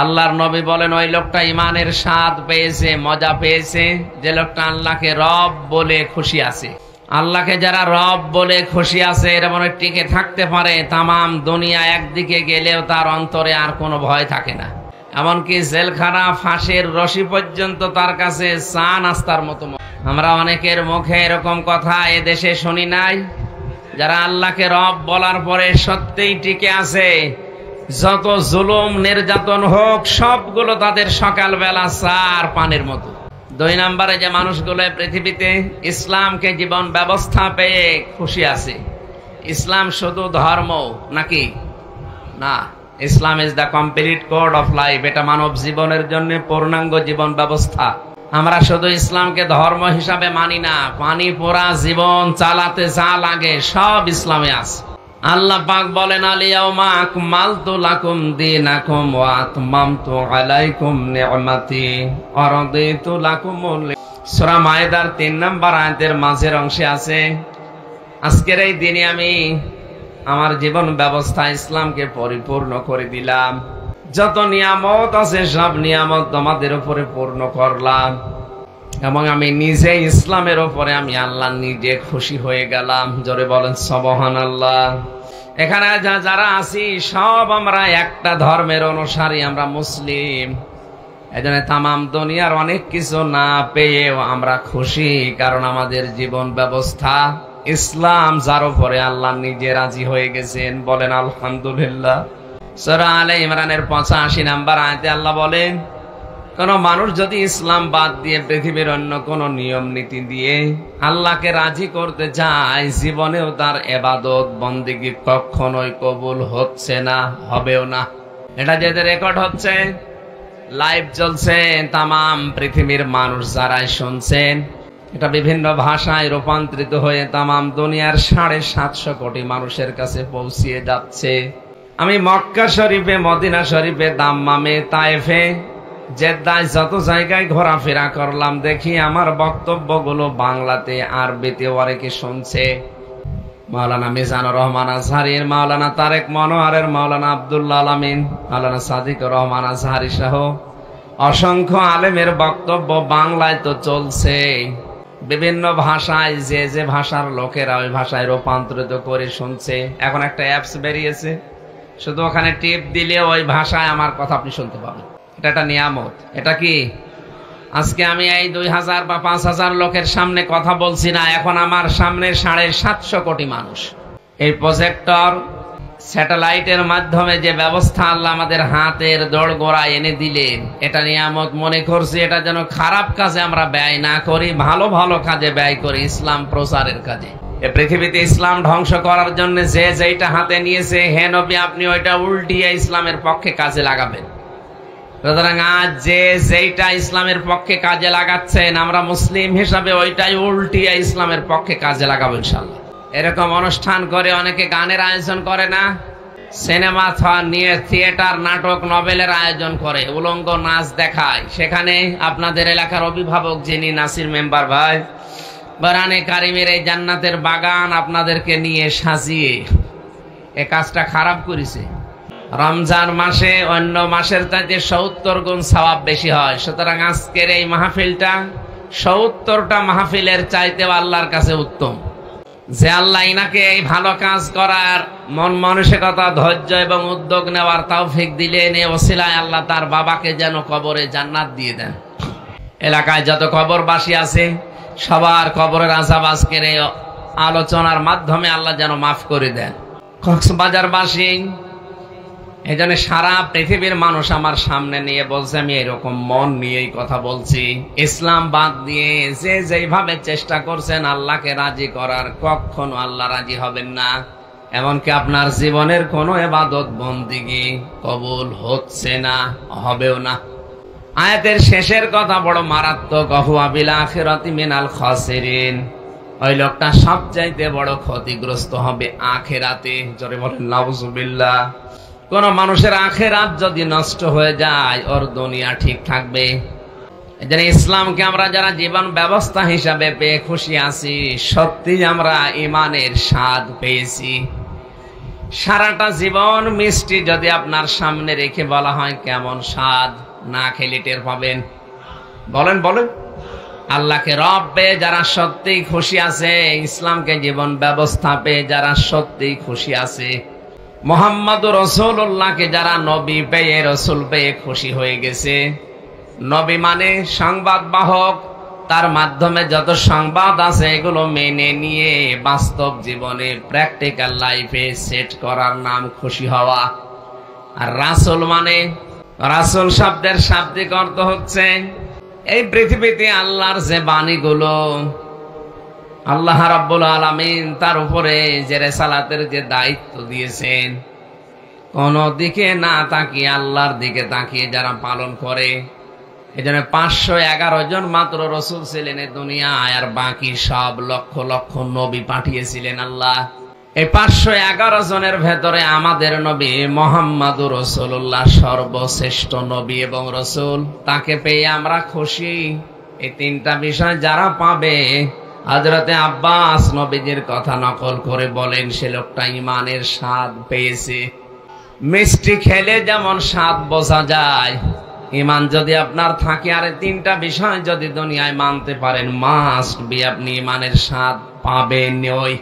আল্লাহর নবী বলেন ওই লোকটা ইমানের স্বাদ পেয়েছে, মজা পেয়েছে, যে লোকটা আল্লাহকে রব বলে খুশি আছে। আল্লাহকে যারা রব বলে খুশি আছে এরা মনে টিকে থাকতে পারে, তামাম দুনিয়া একদিকে গেলেও তার অন্তরে আর কোনো ভয় থাকে না। এমনকি জেলখানা, ফাঁসের রশি পর্যন্ত তার কাছে চা নাস্তার মতো। আমরা অনেকের মুখে এরকম কথা এ দেশে শুনি নাই, যারা আল্লাহকে রব বলার পরে সত্যিই টিকে আছে। যত জুলুম নির্যাতন হোক সবগুলো তাদের সকালবেলা চা আর পানির মতো। 2 নম্বরে যে মানুষগুলো পৃথিবীতে ইসলামকে জীবন ব্যবস্থা পেয়ে খুশি আছে। ইসলাম শুধু ধর্ম নাকি না, Islam is the complete code of life. এটা মানব জীবনের জন্য পূর্ণাঙ্গ জীবন ব্যবস্থা। আমরা শুধু ইসলামকে ধর্ম হিসাবে মানি না, পানি পোড়া জীবন চালাতে যা লাগে সব ইসলামে আছে। আল্লাহ পাক বলেন আলিয়াউমা আকমালতু লাকুম দীনাকুম ওয়া আতমামতু আলাইকুম নি'মাতি ওয়া রাদিতু লাকুমুল। সূরা মায়েদার 3 নম্বর আয়াতের মাঝের অংশে আছে আজকের এই দিনে আমি আমার জীবন ব্যবস্থা ইসলামকে পরিপূর্ণ করে দিলাম। যত নিয়ামত আছে সব নিয়ামত তোমাদের উপরে পূর্ণ করলাম এবং আমি নিজে ইসলামের উপরে আমি আল্লাহ নিজে খুশি হয়ে গেলাম। জোরে বলেন সুবহানাল্লাহ। এখানে যারা আছি সব আমরা একটা ধর্মের অনুসারী, আমরা মুসলিম। এজন্য তামাম দুনিয়ার অনেক কিছু না পেয়েও আমরা খুশি, কারণ আমাদের জীবন ব্যবস্থা ইসলাম, যার উপরে আল্লাহ নিজে রাজি হয়ে গেছেন। বলেন আলহামদুলিল্লাহ। সূরা আলে ইমরানের 85 নম্বর আয়াতে আল্লাহ বলেন কোন মানুষ যদি ইসলাম বাদ দিয়ে পৃথিবীর অন্য কোন নিয়ম নীতি দিয়ে আল্লাহকে রাজি করতে চায়, জীবনেও তার ইবাদত বন্দেগী কখনোই কবুল হচ্ছে না, হবেও না। এটা যেতে রেকর্ড হচ্ছে, লাইভ চলছে, তামাম পৃথিবীর মানুষ যারাই শুনছেন, এটা বিভিন্ন ভাষায় রূপান্তরিত হয়ে তামাম দুনিয়ার 750 কোটি মানুষের কাছে পৌঁছিয়ে যাচ্ছে। আমি মক্কা শরীফে, মদিনা শরীফে, দাম্মামে, তায়েফে, জেদ্দায় যত জায়গায় ঘোরাফেরা করলাম, দেখি আমার বক্তব্যগুলো বাংলাতে, আরবিতে অনেকে শুনছে। মাওলানা মিজানুর রহমান আজহারীর, মাওলানা তারেক মনোয়ারের, মাওলানা আব্দুল্লাহ আলামিন, মাওলানা সাদিকুর রহমান আজহারী সহ অসংখ্য আলেমের বক্তব্য বাংলায় তো চলছে, বিভিন্ন ভাষায় যে যে ভাষার লোকেরা ওই ভাষায় রূপান্তরিত করে শুনছে। এখন একটা অ্যাপস বেরিয়েছে, শুধু ওখানে টিপ দিলে ওই ভাষায় আমার কথা আপনি শুনতে পাবেন। এটা একটা নিয়ামত। এটা কি আজকে আমি এই 2000 বা 5000 লোকের সামনে কথা বলছি না, এখন আমার সামনে 750 কোটি মানুষ। এই প্রজেক্টর, স্যাটেলাইটের মাধ্যমে যে ব্যবস্থা আল্লাহ আমাদের হাতের দোড়গোড়ায় এনে দিলেন, এটা নিয়ামত মনে করছি। এটা যেন খারাপ কাজে আমরা ব্যয় না করি, ভালো ভালো কাজে ব্যয় করি, ইসলাম প্রচারের কাজে। পৃথিবীতে ইসলাম ধ্বংস করার জন্য যে যেটা হাতে নিয়েছে, হে নবী আপনি ওইটা উল্টিয়ে ইসলামের পক্ষে কাজে লাগাবেন। সুতরাং আজ যে যেটা ইসলামের পক্ষে কাজে লাগাচ্ছেন, আমরা মুসলিম হিসাবে ওইটাই উল্টিয়ে ইসলামের পক্ষে কাজে লাগাবো ইনশাআল্লাহ। এরকম অনুষ্ঠান করে অনেকে গানের আয়োজন করে না, সিনেমা নিয়ে থিয়েটার, নাটক, নভেলের আয়োজন করে, উলঙ্গ নাচ দেখায়। সেখানে আপনাদের এলাকার অভিভাবক যিনি নাসির মেম্বার ভাই, কোরআনে কারিমের এই জান্নাতের বাগান আপনাদেরকে নিয়ে সাজিয়ে এ কাজটা খারাপ করেছে। রমজান মাসে অন্য মাসের চাইতে 70 গুণ সওয়াব বেশি হয়। সুতরাং আজকের এই মাহফিলটা 70টা মাহফিলের চাইতেও আল্লাহর কাছে উত্তম। যে আল্লাহ ইনাকে এই ভালো কাজ করার মন মানসিকতা, ধৈর্য এবং উদ্যোগ নেওয়ার তৌফিক দিলেন, এই ওসিলায় আল্লাহ তার বাবাকে যেন কবরে জান্নাত দিয়ে দেন। এলাকায় যত কবরবাসী আছে সবার কবরের আযাব আজকের এই আলোচনার মাধ্যমে আল্লাহ যেন মাফ করে দেন। কক্সবাজারবাসী, এই জন্য সারা পৃথিবীর মানুষ আমার সামনে নিয়ে বলছে, আমি এরকম মন নিয়েই কথা বলছি। ইসলাম বাদ দিয়ে যে যেভাবে চেষ্টা করছেন আল্লাহকে রাজি করার, কখনো আল্লাহ রাজি হবেন না। এমনকি আপনার জীবনের কোনো ইবাদত বন্দেগী কবুল হচ্ছে না, হবেও না। আয়াতের শেষের কথা বড় মারাত্মক, হুয়া বিল আখিরাতি মিনাল খাসিরিন। ওই লোকটা সবচাইতে বড় ক্ষতিগ্রস্ত হবে আখিরাতে। জোরে বলেন নাউজুবিল্লাহ। কোন মানুষের আখিরাত যদি নষ্ট হয়ে যায়, ওর দুনিয়া ঠিক থাকবে। এজন্য ইসলামকে আমরা যারা জীবন ব্যবস্থা হিসাবে পেয়ে খুশি আছি, সত্যি আমরা ইমানের স্বাদ পেয়েছি। সারাটা জীবন মিষ্টি যদি আপনার সামনে রেখে বলা হয় কেমন স্বাদ, না খেলে টের পাবেন। বলেন বলেন। আল্লাহকে রব পেয়ে যারা সত্যিই খুশি আছে, ইসলামকে জীবন ব্যবস্থা পেয়ে যারা সত্যিই খুশি আছে, মুহাম্মদুর রাসূলুল্লাহকে যারা নবী পেয়ে রসুল পেয়ে খুশি হয়ে গেছে। নবী মানে সংবাদ বাহক, তার মাধ্যমে যত সংবাদ আছে এগুলো মেনে নিয়ে বাস্তব জীবনে প্র্যাকটিক্যাল লাইফে সেট করার নাম খুশি হওয়া। আর রাসূল মানে, রাসূল শব্দের শাব্দিক অর্থ হচ্ছে এই পৃথিবীতে আল্লাহর যে বাণীগুলো আল্লাহ রাব্বুল আলামিন তার উপরে যে রিসালাতের যে দায়িত্ব দিয়েছেন, কোন দিকে না তাকিয়ে আল্লাহর দিকে তাকিয়ে যারা পালন করে, এজন্য 511 জন মাত্র রসুল ছিলেন এই দুনিয়ায়, আর বাকি সব লক্ষ লক্ষ নবী পাঠিয়েছিলেন আল্লাহ। এই 511 জনের ভেতরে আমাদের নবী মুহাম্মদুর রাসূলুল্লাহ সর্বশ্রেষ্ঠ নবী এবং রসুল। তাকে পেয়ে আমরা খুশি। এই তিনটা বিষয় যারা পাবে, হযরতে আব্বাস নবীজির কথা নকল করে বলেন, সে লোকটা ঈমানের স্বাদ পেয়েছে। মিষ্টি খেলে যেমন স্বাদ বোঝা যায়, ঈমান যদি আপনার থাকে আর তিনটা বিষয় যদি দুনিয়ায় মানতে পারেন, মাস্ট বি আপনি ঈমানের স্বাদ পাবেন। ওই